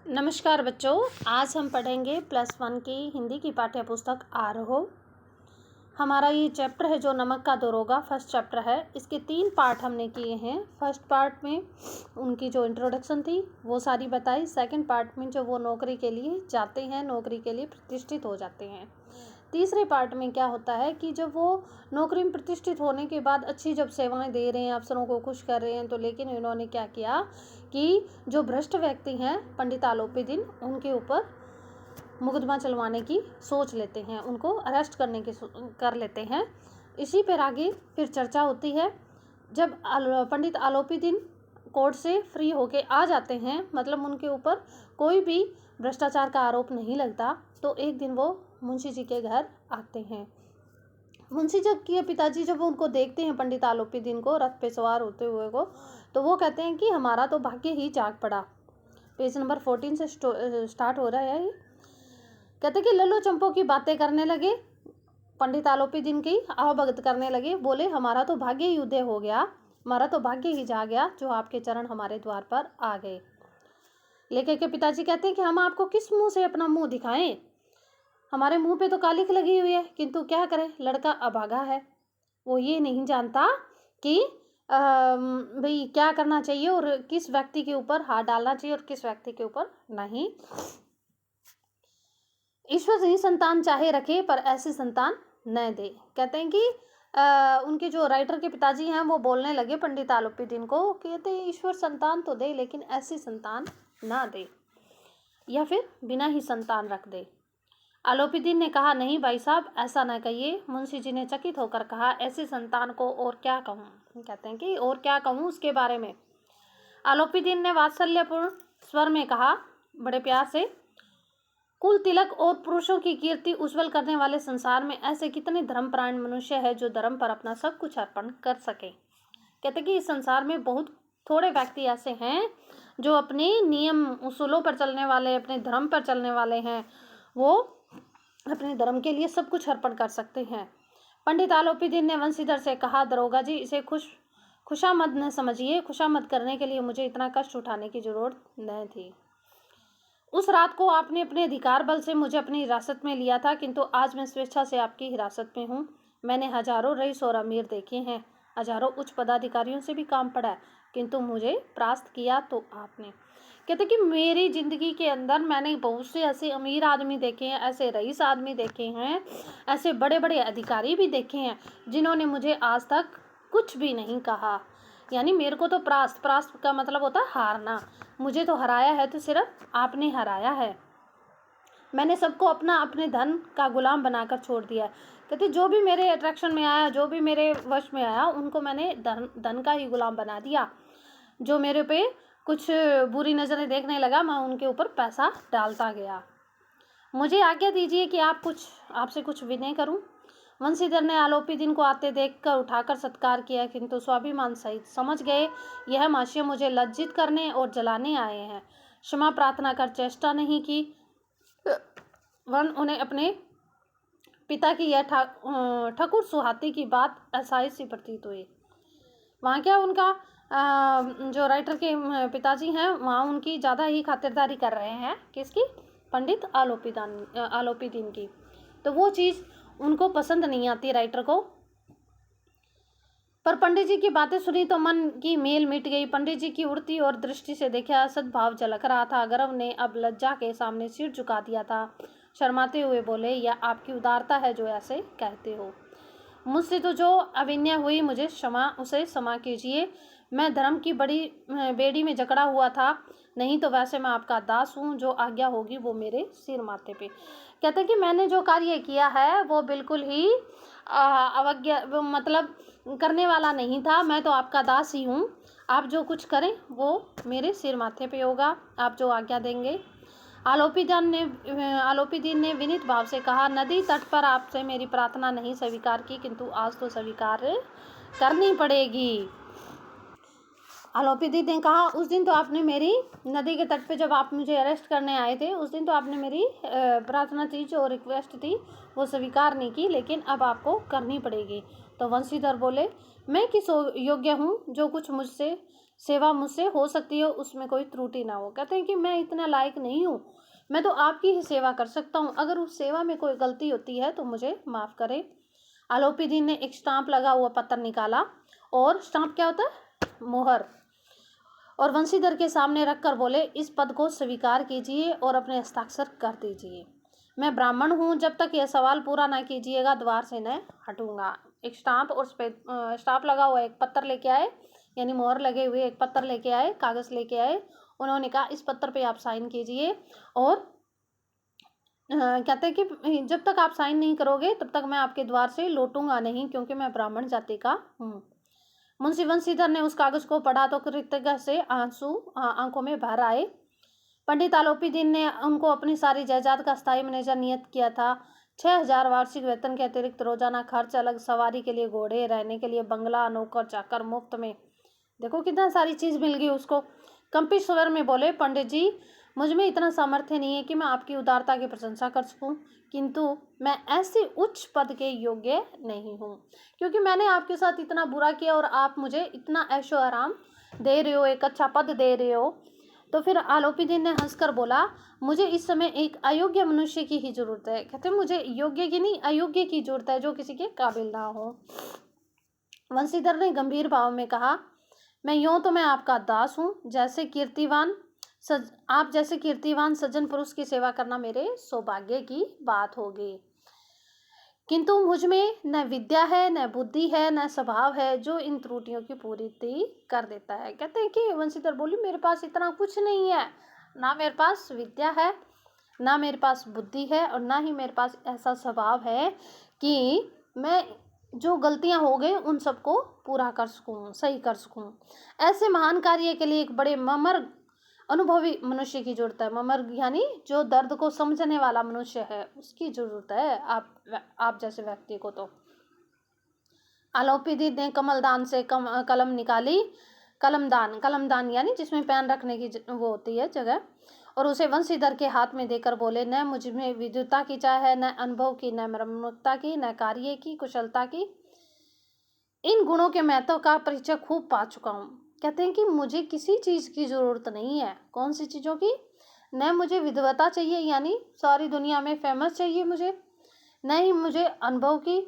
नमस्कार बच्चों, आज हम पढ़ेंगे +1 की हिंदी की पाठ्य पुस्तक आरोह। हमारा ये चैप्टर है जो नमक का दरोगा फर्स्ट चैप्टर है। इसके 3 पार्ट हमने किए हैं। फर्स्ट पार्ट में उनकी जो इंट्रोडक्शन थी वो सारी बताई। सेकंड पार्ट में जो वो नौकरी के लिए जाते हैं, नौकरी के लिए प्रतिष्ठित हो जाते हैं। तीसरे पार्ट में क्या होता है कि जब वो नौकरी में प्रतिष्ठित होने के बाद अच्छी जब सेवाएं दे रहे हैं, अफसरों को खुश कर रहे हैं, तो लेकिन इन्होंने क्या किया कि जो भ्रष्ट व्यक्ति हैं पंडित आलोपीदीन, उनके ऊपर मुकदमा चलवाने की सोच लेते हैं, उनको अरेस्ट करने की कर लेते हैं। इसी पर आगे फिर चर्चा होती है। जब पंडित आलोपीदीन कोर्ट से फ्री होके आ जाते हैं, मतलब उनके ऊपर कोई भी भ्रष्टाचार का आरोप नहीं लगता, तो एक दिन वो मुंशी जी के घर आते हैं। मुंशी जी के पिताजी जब उनको देखते हैं, पंडित आलोपीदीन को रथ पे सवार होते हुए को, तो वो कहते हैं कि हमारा तो भाग्य ही जाग पड़ा। पेज नंबर 14 से स्टार्ट हो रहा है ये। कहते कि लल्लो चंपो की बातें करने लगे, पंडित आलोपीदीन की आवभगत करने लगे। बोले हमारा तो भाग्य ही उदय हो गया, हमारा तो भाग्य ही जाग गया जो आपके चरण हमारे द्वार पर आ गए। लेके के पिताजी कहते हैं कि हम आपको किस मुंह से अपना मुंह दिखाएं, हमारे मुंह पे तो कालिख लगी हुई है, किंतु क्या करें, लड़का अभागा है। वो ये नहीं जानता कि भाई क्या करना चाहिए और किस व्यक्ति के ऊपर हाथ डालना चाहिए और किस व्यक्ति के ऊपर नहीं। ईश्वर ही संतान चाहे रखे पर ऐसी संतान न दे। कहते हैं कि उनके जो राइटर के पिताजी हैं वो बोलने लगे पंडित आलोपीदीन को, कहते ईश्वर संतान तो दे लेकिन ऐसी संतान ना दे, या फिर बिना ही संतान रख दे। आलोपीदीन ने कहा नहीं भाई साहब, ऐसा न कहिए। मुंशी जी ने चकित होकर कहा ऐसी संतान को और क्या कहूँ। कहते हैं कि और क्या कहूँ उसके बारे में। आलोपीदीन ने वात्सल्यपूर्ण स्वर में कहा, बड़े प्यार से, कुल तिलक और पुरुषों की कीर्ति उज्जवल करने वाले संसार में ऐसे कितने धर्मपरायण मनुष्य है जो धर्म पर अपना सब कुछ अर्पण कर सके। कहते कि इस संसार में बहुत थोड़े व्यक्ति ऐसे हैं जो अपने नियम उसूलों पर चलने वाले, अपने धर्म पर चलने वाले हैं, वो अपने धर्म के लिए सब कुछ अर्पण कर सकते हैं। पंडित आलोपीदीन ने वंशीधर से कहा, दरोगा जी इसे खुशामद न समझिए, खुशामद करने के लिए मुझे इतना कष्ट उठाने की जरूरत न थी। उस रात को आपने अपने अधिकार बल से मुझे अपनी हिरासत में लिया था, किंतु आज मैं स्वेच्छा से आपकी हिरासत में हूँ। मैंने हजारों रईस और अमीर देखे हैं, हजारों उच्च पदाधिकारियों से भी काम पड़ा, किंतु मुझे परास्त किया तो आपने। कहते कि मेरी जिंदगी के अंदर मैंने बहुत से ऐसे अमीर आदमी देखे हैं, ऐसे रईस आदमी देखे हैं, ऐसे बड़े बड़े अधिकारी भी देखे हैं जिन्होंने मुझे आज तक कुछ भी नहीं कहा। यानी मेरे को तो परास्त का मतलब होता है हारना, मुझे तो हराया है तो सिर्फ आपने हराया है। मैंने सबको अपने धन का गुलाम बनाकर छोड़ दिया है। कहते जो भी मेरे अट्रैक्शन में आया, जो भी मेरे वश में आया, उनको मैंने धन का ही गुलाम बना दिया। जो मेरे पे कुछ बुरी नज़रें देखने लगा, मैं उनके ऊपर पैसा डालता गया। मुझे आज्ञा दीजिए कि आपसे कुछ विनय करूं। वंशीधर ने आलोपीदीन को आते देखकर उठाकर सत्कार किया, किंतु स्वाभिमान सहित समझ गए यह महाशय मुझे लज्जित करने और जलाने आए हैं। क्षमा प्रार्थना कर चेष्टा नहीं की। उन्हें अपने पिता की यह ठकुर सुहाती की बात असाई सी प्रतीत हुई। वहाँ क्या उनका जो राइटर के पिताजी हैं, वहाँ उनकी ज़्यादा ही खातिरदारी कर रहे हैं, किसकी, पंडित आलोपीदीन की। तो वो चीज़ उनको पसंद नहीं आती राइटर को। पर पंडित जी की बातें सुनी तो मन की मेल मिट गई। पंडित जी की उड़ती और दृष्टि से देखा सद्भाव झलक रहा था। गर्व ने अब लज्जा के सामने सिर झुका दिया था। शर्माते हुए बोले, यह आपकी उदारता है जो ऐसे कहते हो। मुझसे तो जो अविन्या हुई उसे क्षमा कीजिए। मैं धर्म की बड़ी बेड़ी में जकड़ा हुआ था, नहीं तो वैसे मैं आपका दास हूँ, जो आज्ञा होगी वो मेरे सिर माथे पे। कहते कि मैंने जो कार्य किया है वो बिल्कुल ही अवज्ञा मतलब करने वाला नहीं था, मैं तो आपका दास ही हूँ। आप जो कुछ करें वो मेरे सिर माथे पे होगा, आप जो आज्ञा देंगे। आलोपीदीन ने विनीत भाव से कहा, नदी तट पर आपसे मेरी प्रार्थना नहीं स्वीकार की, किंतु आज तो स्वीकार करनी पड़ेगी। आलोपीदीन ने कहा, उस दिन तो आपने मेरी नदी के तट पे जब आप मुझे अरेस्ट करने आए थे, उस दिन तो आपने मेरी प्रार्थना थी, जो रिक्वेस्ट थी वो स्वीकार नहीं की, लेकिन अब आपको करनी पड़ेगी। तो वंशीधर बोले, मैं किस योग्य हूँ जो कुछ मुझसे सेवा मुझसे हो सकती है, उसमें कोई त्रुटि ना हो। कहते हैं कि मैं इतना लायक नहीं हूँ, मैं तो आपकी ही सेवा कर सकता हूँ, अगर उस सेवा में कोई गलती होती है तो मुझे माफ़ करें। आलोपी ने एक स्टाम्प लगा हुआ पत्र निकाला, और स्टाम्प क्या होता है? मोहर। और वंशीधर के सामने रखकर बोले, इस पद को स्वीकार कीजिए और अपने हस्ताक्षर कर दीजिए। मैं ब्राह्मण हूँ, जब तक यह सवाल पूरा ना कीजिएगा द्वार से न हटूंगा। एक स्टाम्प और स्टाम्प लगा हुआ एक पत्र लेके आए, यानी मोहर लगे हुए एक पत्र लेके आए, कागज़ लेके आए। उन्होंने कहा, इस पत्र पे आप साइन कीजिए, और कहते हैं कि जब तक आप साइन नहीं करोगे तब तक मैं आपके द्वार से लौटूंगा नहीं, क्योंकि मैं ब्राह्मण जाति का हूँ। मुंशी वंशीधर ने उस कागज को पढ़ा तो कृतज्ञता से आंसू आंखों में भर आए। पंडित आलोपी ने उनको अपनी सारी जायदाद का स्थायी मैनेजर नियुक्त किया था। 6,000 वार्षिक वेतन के अतिरिक्त रोजाना खर्च, अलग सवारी के लिए घोड़े, रहने के लिए बंगला, नौकर चाकर मुफ्त में। देखो कितना सारी चीज मिल गई उसको। कंपी स्वर में बोले, पंडित जी, मुझ में इतना सामर्थ्य नहीं है कि मैं आपकी उदारता की प्रशंसा कर सकूं, किंतु मैं ऐसे उच्च पद के योग्य नहीं हूं, क्योंकि मैंने आपके साथ इतना बुरा किया और आप मुझे इतना ऐशो आराम दे रहे हो, एक अच्छा पद दे रहे हो। तो फिर आलोपी ने हंसकर बोला, मुझे इस समय एक अयोग्य मनुष्य की ही जरूरत है। कहते मुझे योग्य की नहीं, अयोग्य की जरूरत है, जो किसी के काबिल ना हो। वंशीधर ने गंभीर भाव में कहा, मैं यूं तो मैं आपका दास हूँ, आप जैसे कीर्तिवान सज्जन पुरुष की सेवा करना मेरे सौभाग्य की बात होगी, किंतु मुझ में न विद्या है, न बुद्धि है, न स्वभाव है जो इन त्रुटियों की पूर्ति कर देता है। कहते हैं कि वंशीधर बोली, मेरे पास इतना कुछ नहीं है, ना मेरे पास विद्या है, ना मेरे पास बुद्धि है, और ना ही मेरे पास ऐसा स्वभाव है कि मैं जो गलतियां हो गई उन सबको पूरा कर सकूं, सही कर सकूं। ऐसे महान कार्य के लिए एक बड़े ममर अनुभवी मनुष्य की जरूरत है। ममर यानी जो दर्द को समझने वाला मनुष्य है, उसकी जरूरत है आप जैसे व्यक्ति को। तो आलोपी ने कमलदान से कलम निकाली, कलमदान यानी जिसमें पेन रखने की वो होती है जगह, और उसे वंशीधर के हाथ में देकर बोले, न मुझ में विद्वता की चाह है, न अनुभव की, न मर्मता की, न कार्य की कुशलता की। इन गुणों के महत्व का परिचय खूब पा चुका हूँ। कहते हैं कि मुझे किसी चीज़ की ज़रूरत नहीं है। कौन सी चीज़ों की? न मुझे विद्वता चाहिए, यानी सारी दुनिया में फेमस चाहिए मुझे, न ही मुझे अनुभव की,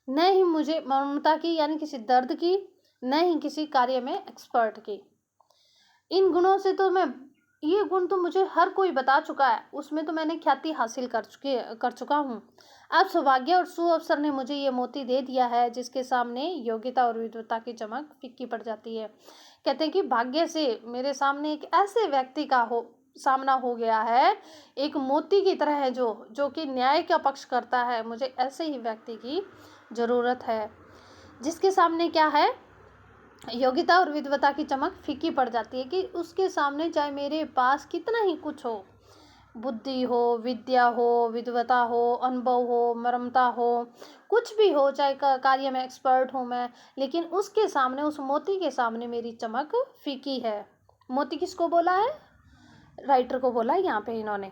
न ही मुझे मर्मता की, यानी किसी दर्द की, न ही किसी कार्य में एक्सपर्ट की। इन गुणों से तो ये गुण तो मुझे हर कोई बता चुका है, उसमें तो मैंने ख्याति हासिल कर चुका हूँ। अब सौभाग्य और सुअवसर ने मुझे ये मोती दे दिया है, जिसके सामने योग्यता और विद्वता की चमक फीकी पड़ जाती है। कहते हैं कि भाग्य से मेरे सामने एक ऐसे व्यक्ति का सामना हो गया है, एक मोती की तरह है, जो कि न्याय का पक्ष करता है। मुझे ऐसे ही व्यक्ति की ज़रूरत है, जिसके सामने क्या है, योग्यता और विद्वता की चमक फीकी पड़ जाती है, कि उसके सामने चाहे मेरे पास कितना ही कुछ हो, बुद्धि हो, विद्या हो, विद्वता हो, अनुभव हो, मर्मता हो, कुछ भी हो, चाहे कार्य में एक्सपर्ट हूँ मैं, लेकिन उसके सामने, उस मोती के सामने मेरी चमक फीकी है। मोती किसको बोला है? राइटर को बोला है यहाँ पे इन्होंने।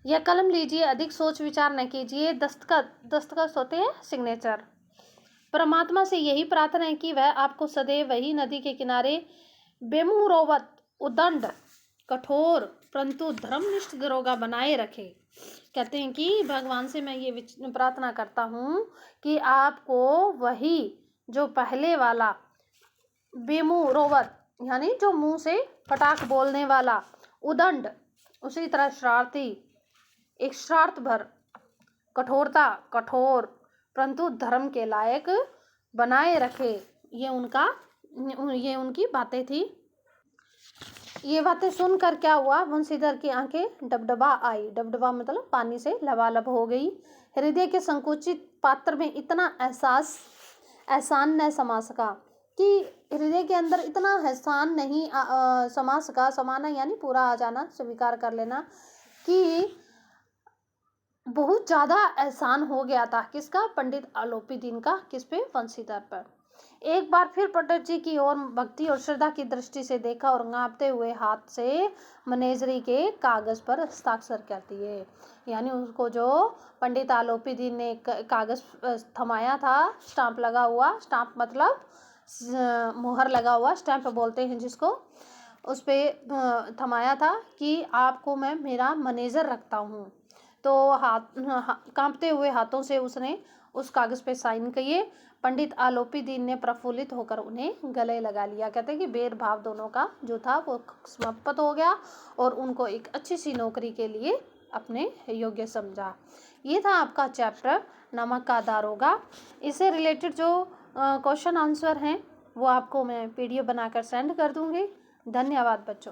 यह कलम लीजिए, अधिक सोच विचार न कीजिए, दस्तखत होते हैं सिग्नेचर। परमात्मा से यही प्रार्थना है कि वह आपको सदैव वही नदी के किनारे बेमुरौवत, उदंड, कठोर परंतु धर्मनिष्ठ दरोगा बनाए रखे। कहते हैं कि भगवान से मैं ये प्रार्थना करता हूँ कि आपको वही जो पहले वाला बेमुरौवत, यानी जो मुंह से फटाक बोलने वाला, उदंड उसी तरह शरारती, एक शरारत भर, कठोरता, कठोर परंतु धर्म के लायक बनाए रखे। ये उनकी बातें थी। ये बातें सुनकर क्या हुआ, वंशीधर की आंखें डबडबा आई। डबडबा मतलब पानी से लबालब हो गई। हृदय के संकुचित पात्र में इतना एहसान न समा सका, कि हृदय के अंदर इतना एहसान नहीं समा सका। समाना यानी पूरा आ जाना, स्वीकार कर लेना, कि बहुत ज़्यादा एहसान हो गया था। किसका? पंडित आलोपी का। किस पे? वंशीधर पर। एक बार फिर पंडित जी की ओर भक्ति और श्रद्धा की दृष्टि से देखा और कांपते हुए हाथ से मैनेजरी के कागज पर हस्ताक्षर कर दिए। यानी उसको जो पंडित आलोपी ने कागज थमाया था, स्टाम्प लगा हुआ, स्टाम्प मतलब मुहर लगा हुआ, स्टैंप बोलते हैं जिसको, उस पर थमाया था कि आपको मैं मेरा मैनेजर रखता हूँ। तो कांपते हुए हाथों से उसने उस कागज़ पे साइन किए। पंडित आलोपी दीन ने प्रफुल्लित होकर उन्हें गले लगा लिया। कहते हैं कि भेदभाव दोनों का जो था वो समाप्त हो गया और उनको एक अच्छी सी नौकरी के लिए अपने योग्य समझा। ये था आपका चैप्टर नमक का दारोगा। इससे रिलेटेड जो क्वेश्चन आंसर हैं वो आपको मैं PDF बनाकर सेंड कर दूँगी। धन्यवाद बच्चों।